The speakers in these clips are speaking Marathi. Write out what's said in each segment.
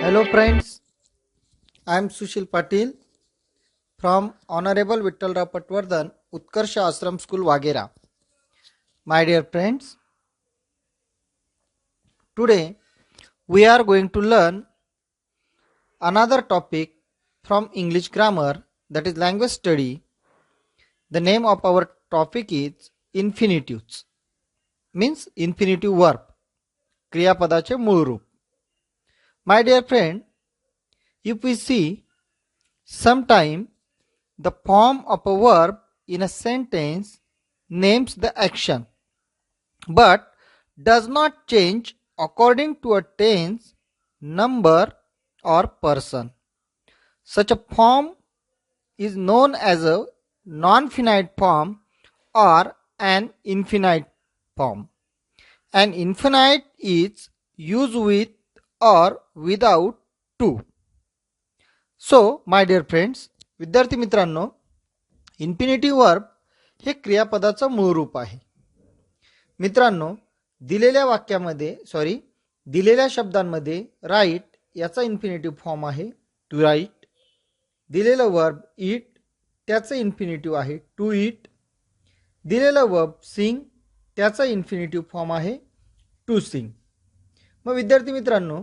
Hello friends, I am Sushil Patil from Honorable Vittalrao Patwardhan, Utkarsha Ashram School, Wagera. My dear friends, today we are going to learn another topic from English grammar, that is language study. The name of our topic is infinitives, means infinitive verb, क्रियापदाचे मूळ रूप. My dear friend, if we see, sometime the form of a verb in a sentence names the action but does not change according to a tense, number, or person. Such a form is known as a non-finite form or an infinite form. An infinite is used with or without to. So, my dear friends, विद्यार्थी मित्रांनो, इन्फिनिटिव्ह वर्ब हे क्रियापदाचं मूळ रूप आहे. मित्रांनो, दिलेल्या शब्दांमध्ये राईट याचा इन्फिनिटिव्ह फॉर्म आहे टू राईट. दिलेलं वर्ब ईट त्याचं इन्फिनिटिव्ह आहे टू ईट. दिलेलं वर्ब सिंग त्याचा इन्फिनिटिव्ह फॉर्म आहे टू सिंग. मग विद्यार्थी मित्रांनो,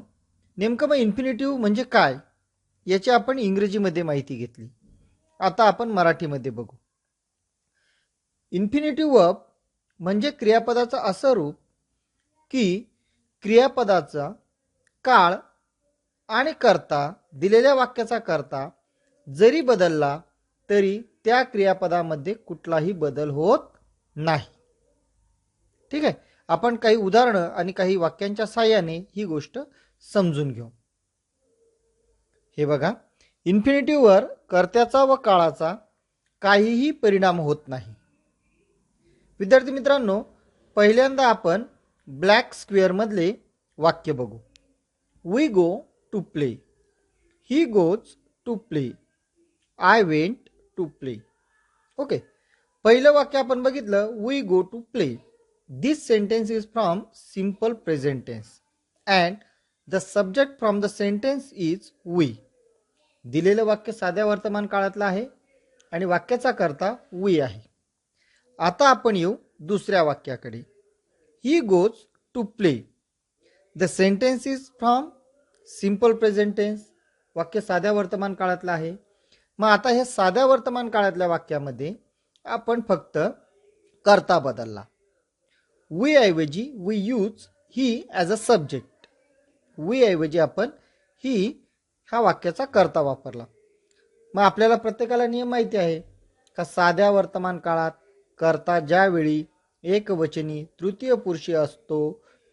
नेमकं मग इन्फिनिटिव्ह म्हणजे काय याची आपण इंग्रजीमध्ये माहिती घेतली. आता आपण मराठीमध्ये बघू. इन्फिनिटिव्ह वर्ब म्हणजे क्रियापदाचं असं रूप की क्रियापदाचा काळ आणि कर्ता, दिलेल्या वाक्याचा कर्ता जरी बदलला तरी त्या क्रियापदामध्ये कुठलाही बदल होत नाही. ठीक आहे, आपण काही उदाहरणं आणि काही वाक्यांच्या साहाय्याने ही गोष्ट समजून घेऊ. हे बघा, इन्फिनिटिव्हवर कर्त्याचा व काळाचा काहीही परिणाम होत नाही. विद्यार्थी मित्रांनो, पहिल्यांदा आपण ब्लॅक स्क्वेअर मधले वाक्य बघू. We go to play, he goes to play, I went to play. Okay, पहिलं वाक्य आपण बघितलं, we go to play. This sentence is from simple present tense and the subject from the sentence is we. दिलेलं वाक्य साध्या वर्तमान काळातलं आहे आणि वाक्याचा कर्ता वी आहे. आता आपण येऊ दुसऱ्या वाक्याकडे. He goes to play. The sentence is from simple present tense. वाक्य साध्या वर्तमान काळातलं आहे. मग आता हे साध्या वर्तमान काळातल्या वाक्यामध्ये आपण फक्त कर्ता बदलला. वी ऐवजी we use he as a subject. We ऐवजी आपण ही हा वाक्याचा कर्ता वापरला. मग आपल्याला प्रत्येकाला नियम माहिती आहे का साध्या वर्तमान काळात कर्ता ज्यावेळी एकवचनी तृतीय पुरुषी असतो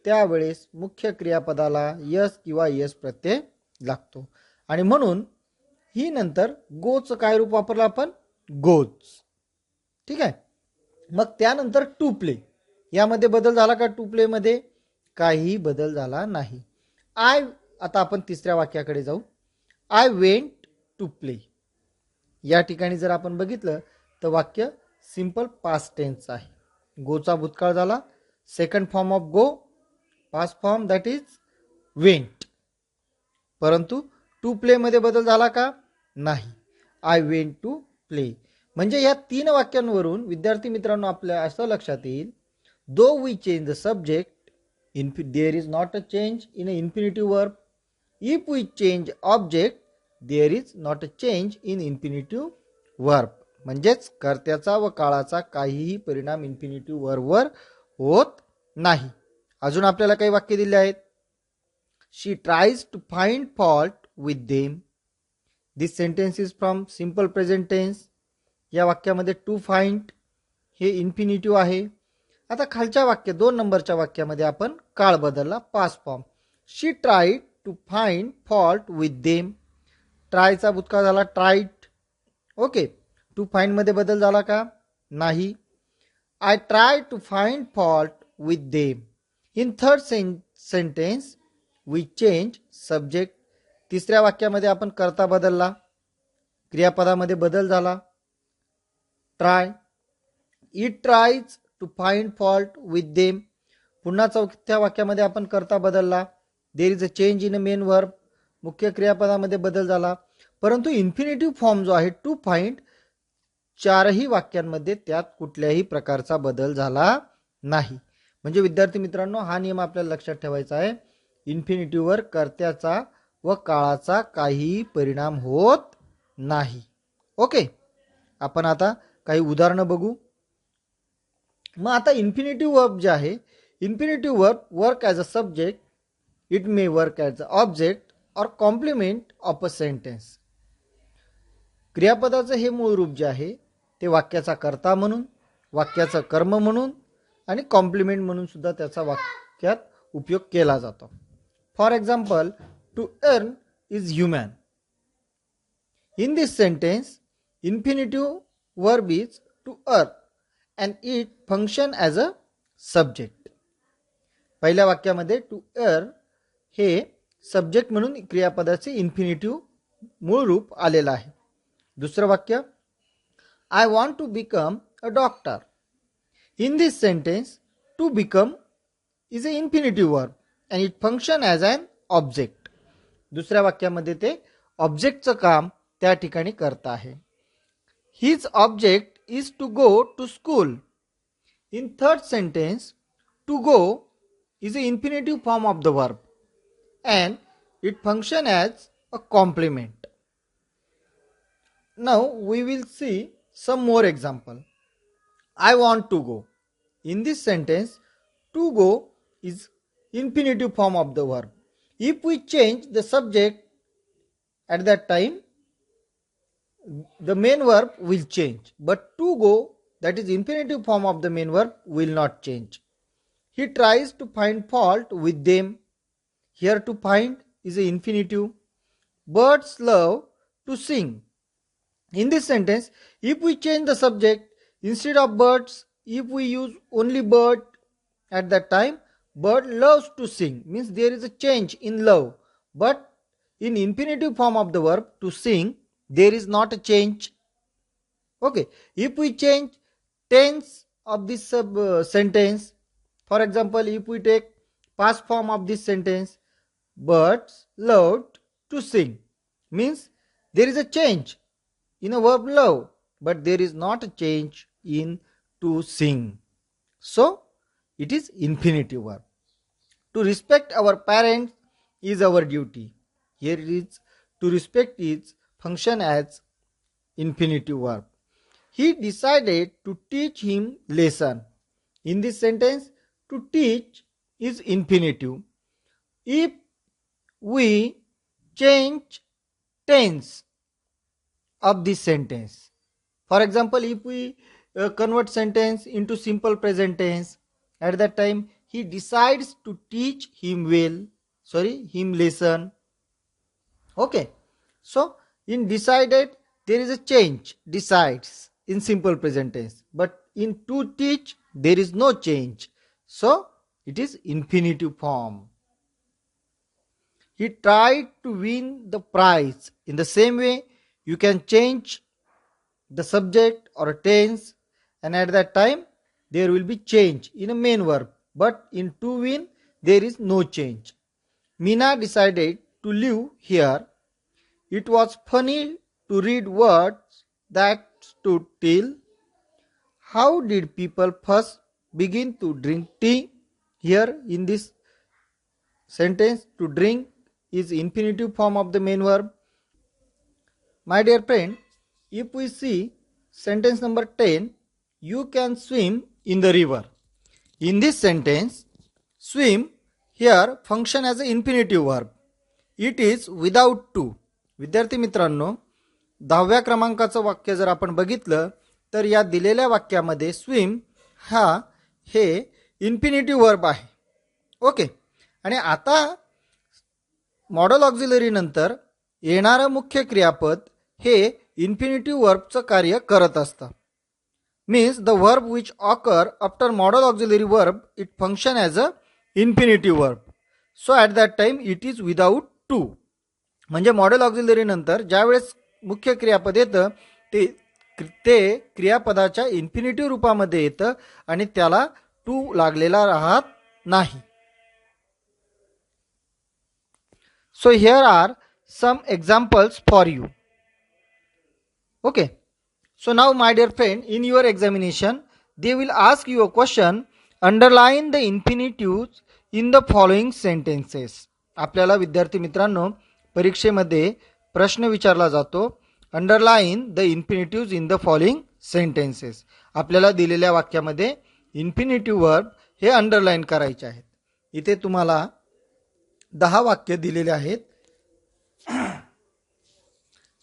त्यावेळेस मुख्य क्रियापदाला यस किंवा यस प्रत्यय लागतो आणि म्हणून ही नंतर गोचं काय रूप वापरलं आपण, गोज. ठीक आहे, मग त्यानंतर टू प्ले, यामध्ये बदल झाला का? टू प्ले मध्ये काही बदल झाला नाही. आता आपण तिसऱ्या वाक्याकडे जाऊ. I went to play. या ठिकाणी जर आपण बघितलं तर वाक्य सिंपल पास्ट टेन्स आहे. गोचा भूतकाळ झाला, second form of go, past form that is went. परंतु टू प्ले मध्ये बदल झाला का? नाही. I went to play. म्हणजे या तीन वाक्यांवरून विद्यार्थी मित्रांनो आपल्या असं लक्षात येईल, though we change the subject, there is not a change in a infinitive verb. If we change object, there is not a change in infinitive verb. म्हणजेच कर्त्याचा व काळाचा काहीही परिणाम इन्फिनिटिव्ह वर्बवर होत नाही. अजून आपल्याला काही वाक्य दिले आहेत. She tries to find fault with them. This sentence is from simple present tense. या वाक्यामध्ये टू फाइंड हे इन्फिनिटिव्ह आहे. आता खालच्या वाक्य 2 नंबरच्या वाक्यामध्ये आपण काळ बदलला, past form. She tried to find fault with them. ट्रायचा भूतकाळ झाला ट्राईड. ओके, टू फाइंड मध्ये बदल झाला का? नाही. I try to find fault with them. In third sentence we change subject. तिसऱ्या वाक्यामध्ये आपण कर्ता बदलला, क्रियापदामध्ये बदल झाला, try. It tries to find fault with them. पुन्हा चौथ्या वाक्यामध्ये आपण कर्ता बदलला, there is a change in a main verb. मुख्य क्रियापदामध्ये बदल झाला, परंतु इन्फिनिटिव्ह फॉर्म जो आहे टू फाइंड चारही वाक्यांमध्ये त्यात कुठल्याही प्रकारचा बदल झाला नाही. म्हणजे विद्यार्थी मित्रांनो, हा नियम आपल्याला लक्षात ठेवायचा आहे. इन्फिनिटिव्हवर कर्त्याचा व काळाचा काहीही परिणाम होत नाही. ओके, आपण आता काही उदाहरणं बघू. मग आता इन्फिनिटिव्ह वर्ब जे आहे, infinitive verb work as a subject, it may work as a object और कॉम्प्लिमेंट ऑफ अ सेंटेन्स. क्रियापदाचं हे मूळ रूप जे आहे ते वाक्याचा कर्ता म्हणून, वाक्याचं कर्म म्हणून आणि कॉम्प्लिमेंट म्हणून सुद्धा त्याचा वाक्यात उपयोग केला जातो. For example, to earn is human. In this sentence infinitive verb is to earn and it function as a subject. पहिल्या वाक्यामध्ये टू अर्न हे सब्जेक्ट म्हणून क्रियापदाचे इन्फिनिटिव्ह मूळ रूप आलेलं आहे. दुसरं वाक्य, I want to become a doctor. In this sentence to become is a infinitive verb and it function as an object. दुसऱ्या वाक्यामध्ये ते ऑब्जेक्टचं काम त्या ठिकाणी करत आहे. His object is to go to school. In third sentence, to go is the infinitive form of the verb and it function as a complement. Now we will see some more example. I want to go. In this sentence, to go is infinitive form of the verb. If we change the subject at that time, the main verb will change, but to go, that is infinitive form of the main verb, will not change. He tries to find fault with them. Here to find is an infinitive. Birds love to sing. In this sentence, if we change the subject, instead of birds, if we use only bird at that time, bird loves to sing, means there is a change in love, but in infinitive form of the verb to sing, there is not a change. Okay, if we change tense of this sentence, for example, if we take past form of this sentence, birds loved to sing, means there is a change in a verb love, but there is not a change in to sing, so it is infinitive verb. To respect our parents is our duty. Here it is to respect is function as infinitive verb. He decided to teach him lesson. In this sentence, to teach is infinitive. If we change tense of this sentence, for example, if we convert sentence into simple present tense, at that time he decides to teach him him lesson. Okay, so in decided there is a change, decides in simple present tense, but in to teach there is no change, so it is infinitive form. He tried to win the prize. In the same way, you can change the subject or a tense, and at that time there will be change in a main verb, but in to win there is no change. Meena decided to live here. It was funny to read words that stood still. How did people first begin to drink tea? Here in this sentence, to drink is infinitive form of the main verb. My dear friend, if we see sentence number 10, you can swim in the river. In this sentence, swim here function as an infinitive verb. It is without to. विद्यार्थी मित्रांनो, 10व्या क्रमांकाचं वाक्य जर आपण बघितलं तर या दिलेल्या वाक्यामध्ये स्विम हा हे इन्फिनिटिव्ह वर्ब आहे. ओके, आणि आता मॉडल ऑक्झिलरी नंतर येणारं मुख्य क्रियापद हे इन्फिनिटिव्ह वर्बचं कार्य करत असतं. Means the verb which occur after modal auxiliary verb it function as a infinitive verb. So at that time it is without to. म्हणजे मॉडेल ऑक्झिलरी नंतर ज्यावेळेस मुख्य क्रियापद येतं ते क्रियापदाच्या इन्फिनिटिव्ह रूपामध्ये येतं आणि त्याला टू लागलेला राहत नाही. So here are some examples for you. Okay. So now my dear friend, in your examination, they will ask you a question. Underline the infinitives in the following sentences. आपल्याला विद्यार्थी मित्रांनो परीक्षेमध्ये प्रश्न विचारला जातो. Underline the infinitives in the following sentences. आपल्याला दिलेल्या वाक्यामध्ये इन्फिनिटिव्ह वर्ब हे अंडरलाइन करायचे आहेत. इथे तुम्हाला 10 वाक्य दिलेले आहेत.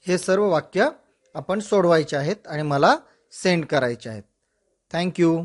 हे सर्व वाक्य आपण सोडवायचे आहेत आणि मला सेंड करायचे आहेत. थँक्यू.